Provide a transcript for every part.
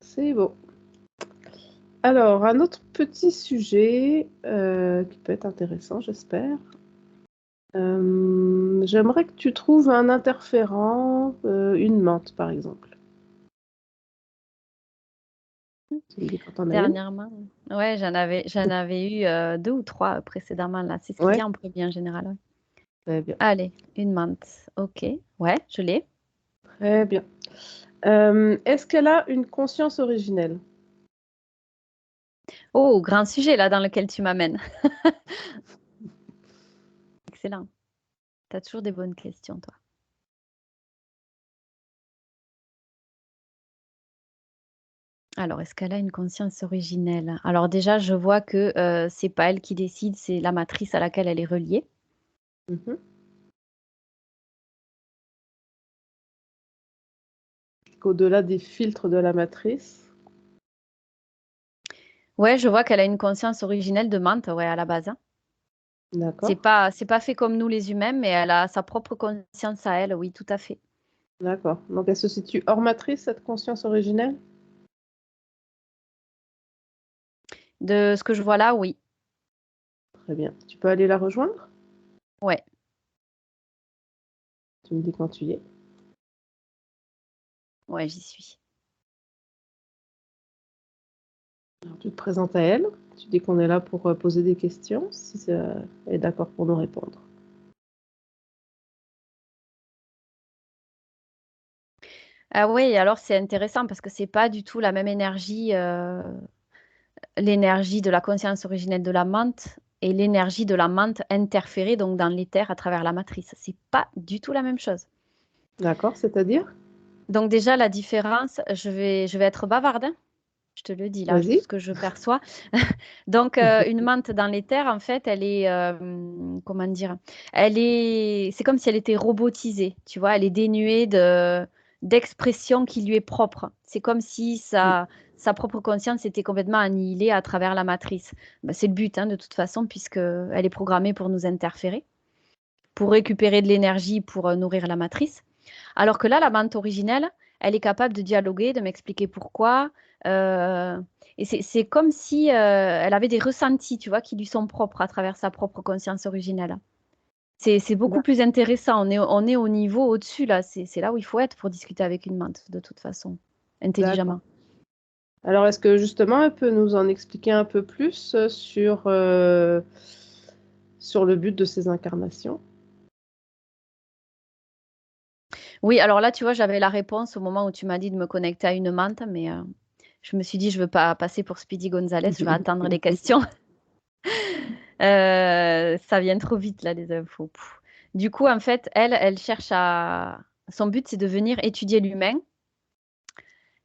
C'est bon. Alors, un autre petit sujet qui peut être intéressant, j'espère. J'aimerais que tu trouves un interférent, une menthe, par exemple. Tu me dis quand t'en as une. Dernièrement, ouais, j'en avais eu 2 ou 3 précédemment là. C'est ce qui Ouais, vient en premier en général. Ouais. très bien. Allez, une menthe. Ok, ouais, je l'ai. Très bien. Est-ce qu'elle a une conscience originelle? Oh, grand sujet là dans lequel tu m'amènes. Excellent. Tu as toujours des bonnes questions, toi. Alors, est-ce qu'elle a une conscience originelle? Alors déjà, je vois que c'est pas elle qui décide, c'est la matrice à laquelle elle est reliée. Mhm. Qu'au-delà des filtres de la matrice. Ouais, je vois qu'elle a une conscience originelle de menthe, ouais, à la base. Hein. D'accord, C'est pas fait comme nous les humains, mais elle a sa propre conscience à elle, oui, tout à fait. d'accord. Donc, elle se situe hors matrice, cette conscience originelle? De ce que je vois là, oui. Très bien. Tu peux aller la rejoindre? Ouais. Tu me dis quand tu y es. Ouais, j'y suis. Alors, tu te présentes à elle. Tu dis qu'on est là pour poser des questions, si elle est d'accord pour nous répondre. Ah oui, alors c'est intéressant parce que c'est pas du tout la même énergie, l'énergie de la conscience originelle de la menthe et l'énergie de la menthe interférée donc dans l'éther à travers la matrice. C'est pas du tout la même chose. D'accord, c'est-à-dire? Donc déjà la différence, je vais être bavarde, hein. Je te le dis là, tout Vas-y. ce que je perçois. Donc une menthe dans l'éther, en fait, elle est, comment dire, c'est comme si elle était robotisée, tu vois, elle est dénuée d'expression qui lui est propre. C'est comme si sa propre conscience était complètement annihilée à travers la matrice. Ben, c'est le but, hein, de toute façon, puisqu'elle est programmée pour nous interférer, pour récupérer de l'énergie pour nourrir la matrice. Alors que là, la menthe originelle, elle est capable de dialoguer, de m'expliquer pourquoi. euh, et c'est comme si elle avait des ressentis, tu vois, qui lui sont propres à travers sa propre conscience originelle. C'est beaucoup D'ac- plus intéressant. On est au niveau au-dessus, là. C'est là où il faut être pour discuter avec une menthe, de toute façon, D'accord. intelligemment. Alors, est-ce que justement, elle peut nous en expliquer un peu plus sur le but de ces incarnations? Oui, alors là, tu vois, j'avais la réponse au moment où tu m'as dit de me connecter à une menthe, mais je me suis dit, je ne veux pas passer pour Speedy Gonzalez, je vais attendre les questions. Ça vient trop vite, là, les infos. Pff. Du coup, en fait, elle cherche à... Son but, c'est de venir étudier l'humain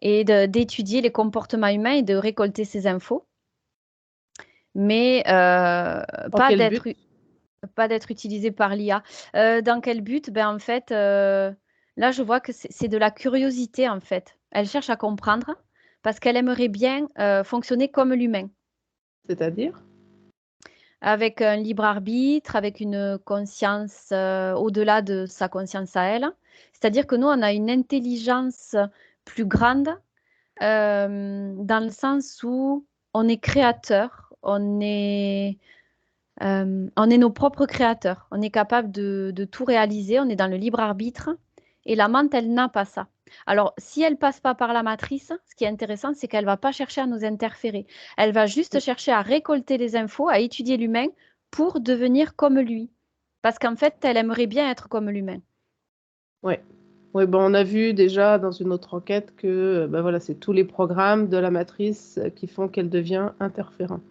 et d'étudier les comportements humains et de récolter ces infos, mais Dans quel but? pas d'être utilisée par l'IA. Dans quel but? Ben, en fait, là, je vois que c'est de la curiosité, en fait. Elle cherche à comprendre parce qu'elle aimerait bien fonctionner comme l'humain, C'est-à-dire? avec un libre arbitre, avec une conscience au-delà de sa conscience à elle. C'est-à-dire que nous, on a une intelligence plus grande dans le sens où on est créateur, on est nos propres créateurs, on est capable de tout réaliser, on est dans le libre arbitre et la menthe, elle n'a pas ça. Alors, si elle passe pas par la matrice, ce qui est intéressant, c'est qu'elle va pas chercher à nous interférer. Elle va juste chercher à récolter les infos, à étudier l'humain pour devenir comme lui. Parce qu'en fait, elle aimerait bien être comme l'humain. Oui. Oui, bon, on a vu déjà dans une autre enquête que ben voilà, c'est tous les programmes de la matrice qui font qu'elle devient interférente.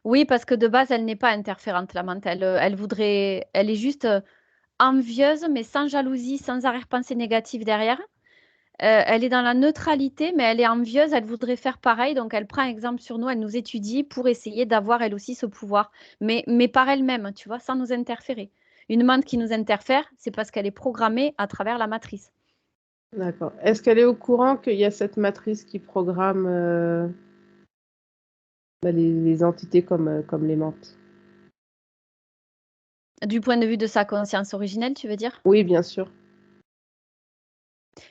Oui, parce que de base, elle n'est pas interférente, la menthe. Elle voudrait, elle est juste envieuse, mais sans jalousie, sans arrière-pensée négative derrière. Elle est dans la neutralité, mais elle est envieuse, elle voudrait faire pareil, donc elle prend exemple sur nous, elle nous étudie pour essayer d'avoir elle aussi ce pouvoir, mais par elle-même, tu vois, sans nous interférer. Une menthe qui nous interfère, c'est parce qu'elle est programmée à travers la matrice. D'accord. Est-ce qu'elle est au courant qu'il y a cette matrice qui programme ben, les entités comme les menthes? Du point de vue de sa conscience originelle, tu veux dire? Oui, bien sûr.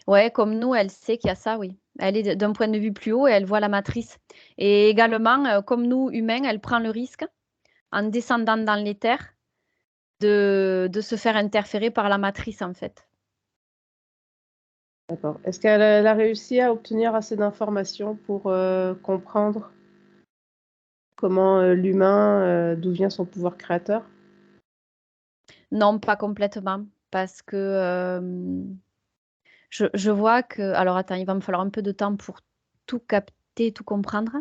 Ouais, comme nous, elle sait qu'il y a ça, oui. Elle est d'un point de vue plus haut et elle voit la matrice. Et également, comme nous, humains, elle prend le risque, en descendant dans l'éther, de se faire interférer par la matrice, en fait. D'accord. Est-ce qu'elle a réussi à obtenir assez d'informations pour comprendre comment l'humain, d'où vient son pouvoir créateur? Non, pas complètement, parce que je vois que... Alors attends, il va me falloir un peu de temps pour tout capter, tout comprendre.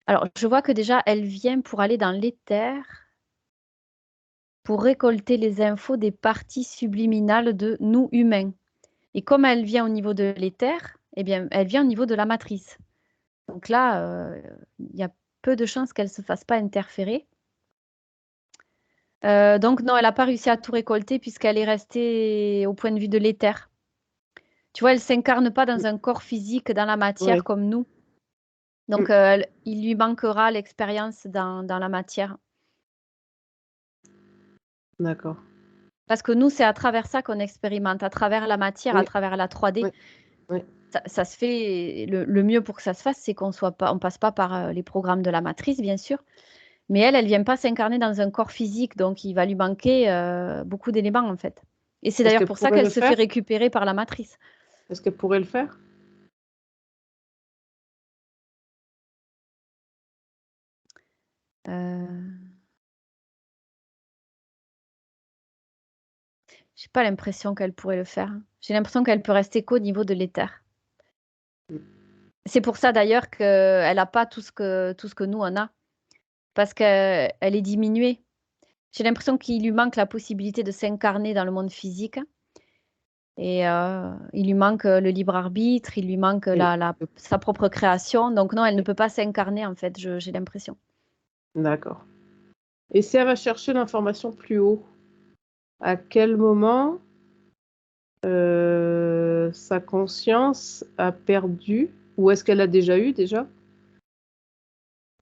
Alors, je vois que déjà, elle vient pour aller dans l'éther, pour récolter les infos des parties subliminales de nous humains. Et comme elle vient au niveau de l'éther, eh bien, elle vient au niveau de la matrice. Donc là, il y a peu de chances qu'elle ne se fasse pas interférer. Donc non, elle n'a pas réussi à tout récolter puisqu'elle est restée au point de vue de l'éther. Tu vois, elle ne s'incarne pas dans un corps physique, dans la matière Oui, comme nous. Donc, il lui manquera l'expérience dans la matière. d'accord. Parce que nous, c'est à travers ça qu'on expérimente, à travers la matière, à Oui, travers la 3D. oui, oui. Ça se fait, le mieux pour que ça se fasse, c'est qu'on passe pas par les programmes de la matrice, bien sûr. Mais elle vient pas s'incarner dans un corps physique, donc il va lui manquer beaucoup d'éléments, en fait. Et c'est Est-ce d'ailleurs qu'elle pour ça pourrait qu'elle le se fait faire? récupérer par la matrice. Est-ce qu'elle pourrait le faire? Euh, J'ai pas l'impression qu'elle pourrait le faire. J'ai l'impression qu'elle peut rester qu'au niveau de l'éther. C'est pour ça d'ailleurs qu'elle n'a pas tout ce que nous on a, parce qu'elle est diminuée. J'ai l'impression qu'il lui manque la possibilité de s'incarner dans le monde physique et il lui manque le libre arbitre, il lui manque Oui. sa propre création. Donc non, elle ne peut pas s'incarner en fait, j'ai l'impression. D'accord. Et si elle va chercher l'information plus haut, à quel moment sa conscience a perdu, ou est-ce qu'elle a déjà eu déjà,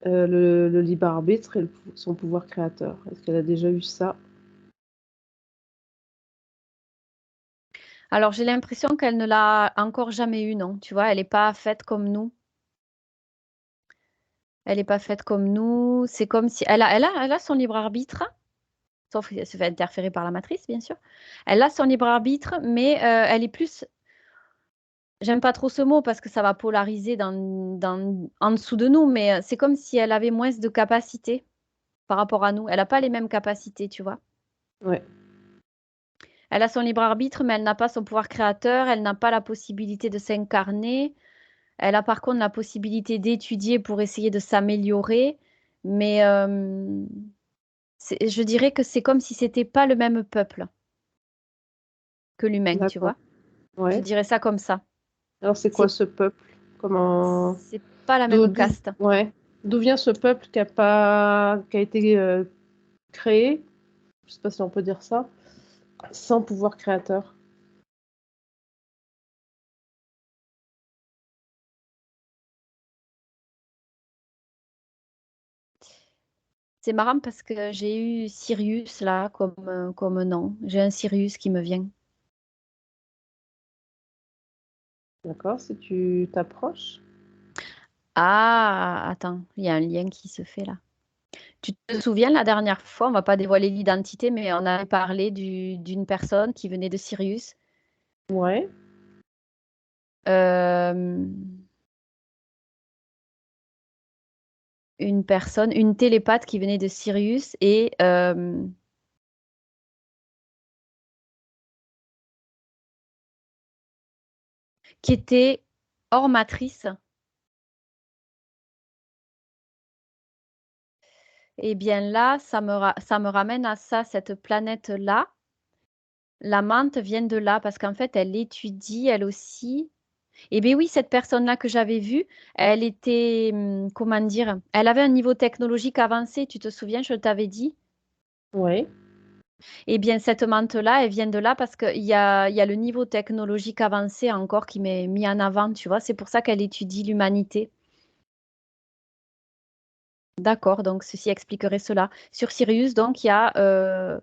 le libre arbitre et son pouvoir créateur? Est-ce qu'elle a déjà eu ça? Alors j'ai l'impression qu'elle ne l'a encore jamais eu, non. Tu vois, elle n'est pas faite comme nous. Elle n'est pas faite comme nous. C'est comme si elle a son libre arbitre, sauf qu'elle se fait interférer par la matrice, bien sûr. Elle a son libre arbitre, mais elle est plus... J'aime pas trop ce mot parce que ça va polariser en dessous de nous, mais c'est comme si elle avait moins de capacités par rapport à nous. Elle n'a pas les mêmes capacités, tu vois. Ouais, Elle a son libre arbitre, mais elle n'a pas son pouvoir créateur, elle n'a pas la possibilité de s'incarner. Elle a par contre la possibilité d'étudier pour essayer de s'améliorer, mais je dirais que c'est comme si c'était pas le même peuple que l'humain, tu d'accord. vois. Je Ouais. dirais ça comme ça. Alors c'est quoi C'est ce peuple? Comment... c'est pas la D'où, même d'où, caste. ouais. D'où vient ce peuple qui a été créé, je sais pas si on peut dire ça, sans pouvoir créateur? C'est marrant parce que j'ai eu Sirius là comme nom. J'ai un Sirius qui me vient. D'accord, si tu t'approches. Ah, attends, il y a un lien qui se fait là. Tu te souviens la dernière fois, on va pas dévoiler l'identité, mais on avait parlé d'une personne qui venait de Sirius. Ouais, Euh, une personne, une télépathe qui venait de Sirius et qui était hors matrice. Eh bien là, ça me ramène à ça, cette planète-là. La menthe vient de là parce qu'en fait, elle étudie elle aussi. Eh bien oui, cette personne-là que j'avais vue, elle était, comment dire, elle avait un niveau technologique avancé, tu te souviens, je t'avais dit. ouais, Eh bien, cette menthe-là, elle vient de là parce il y a le niveau technologique avancé encore qui m'est mis en avant, tu vois. C'est pour ça qu'elle étudie l'humanité. D'accord, donc ceci expliquerait cela. Sur Sirius, donc, il y a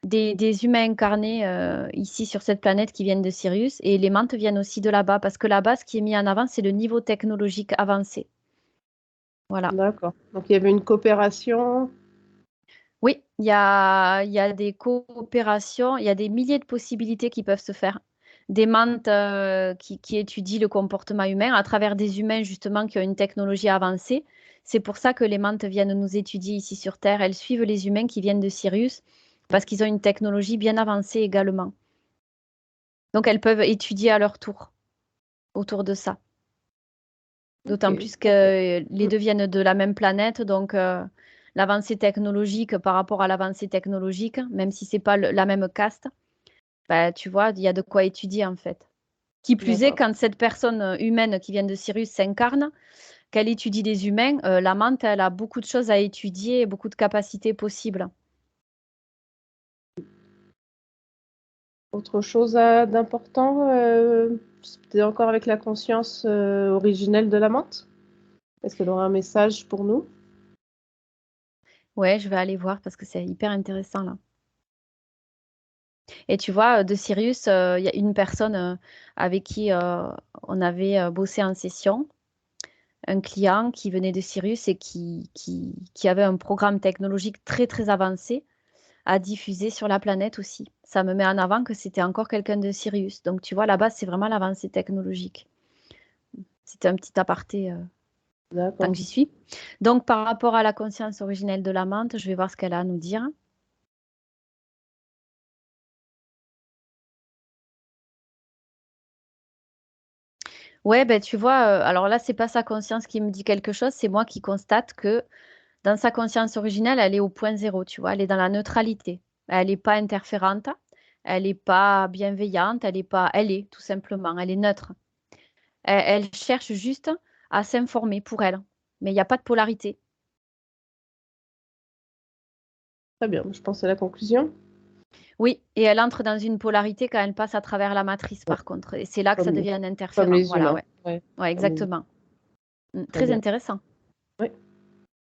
des humains incarnés ici sur cette planète qui viennent de Sirius et les mantes viennent aussi de là-bas parce que là-bas, ce qui est mis en avant, c'est le niveau technologique avancé. Voilà. D'accord. Donc il y avait une coopération. Oui, il y a des coopérations, il y a des milliers de possibilités qui peuvent se faire. Des mantes qui étudient le comportement humain à travers des humains justement qui ont une technologie avancée. C'est pour ça que les mantes viennent nous étudier ici sur Terre. Elles suivent les humains qui viennent de Sirius parce qu'ils ont une technologie bien avancée également. Donc elles peuvent étudier à leur tour autour de ça. D'autant Ok. plus que les deux viennent de la même planète, donc l'avancée technologique par rapport à l'avancée technologique, même si c'est pas la même caste, bah, tu vois, il y a de quoi étudier en fait. Qui plus est, D'accord. quand cette personne humaine qui vient de Sirius s'incarne, qu'elle étudie des humains, la menthe, elle a beaucoup de choses à étudier et beaucoup de capacités possibles. Autre chose d'important, c'était encore avec la conscience originelle de la menthe? Est-ce qu'elle aura un message pour nous? Ouais, je vais aller voir parce que c'est hyper intéressant là. Et tu vois, de Sirius, il y a une personne avec qui on avait bossé en session, un client qui venait de Sirius et qui avait un programme technologique très très avancé à diffuser sur la planète aussi. Ça me met en avant que c'était encore quelqu'un de Sirius. Donc tu vois, là-bas, c'est vraiment l'avancée technologique. C'était un petit aparté tant D'accord. que j'y suis. Donc par rapport à la conscience originelle de la menthe, je vais voir ce qu'elle a à nous dire. Ouais, ben tu vois, alors là, c'est pas sa conscience qui me dit quelque chose, c'est moi qui constate que dans sa conscience originelle, elle est au point zéro, tu vois, elle est dans la neutralité. Elle n'est pas interférente, elle n'est pas bienveillante, elle est pas, elle est tout simplement, elle est neutre. Elle cherche juste à s'informer pour elle, mais il n'y a pas de polarité. Très bien, je pense à la conclusion. Oui, et elle entre dans une polarité quand elle passe à travers la matrice, Ouais, par contre, et c'est là que ça comme, devient un comme interférent. les Voilà, humains. ouais, Ouais, ouais, comme les humains. exactement. Très Très bien. intéressant.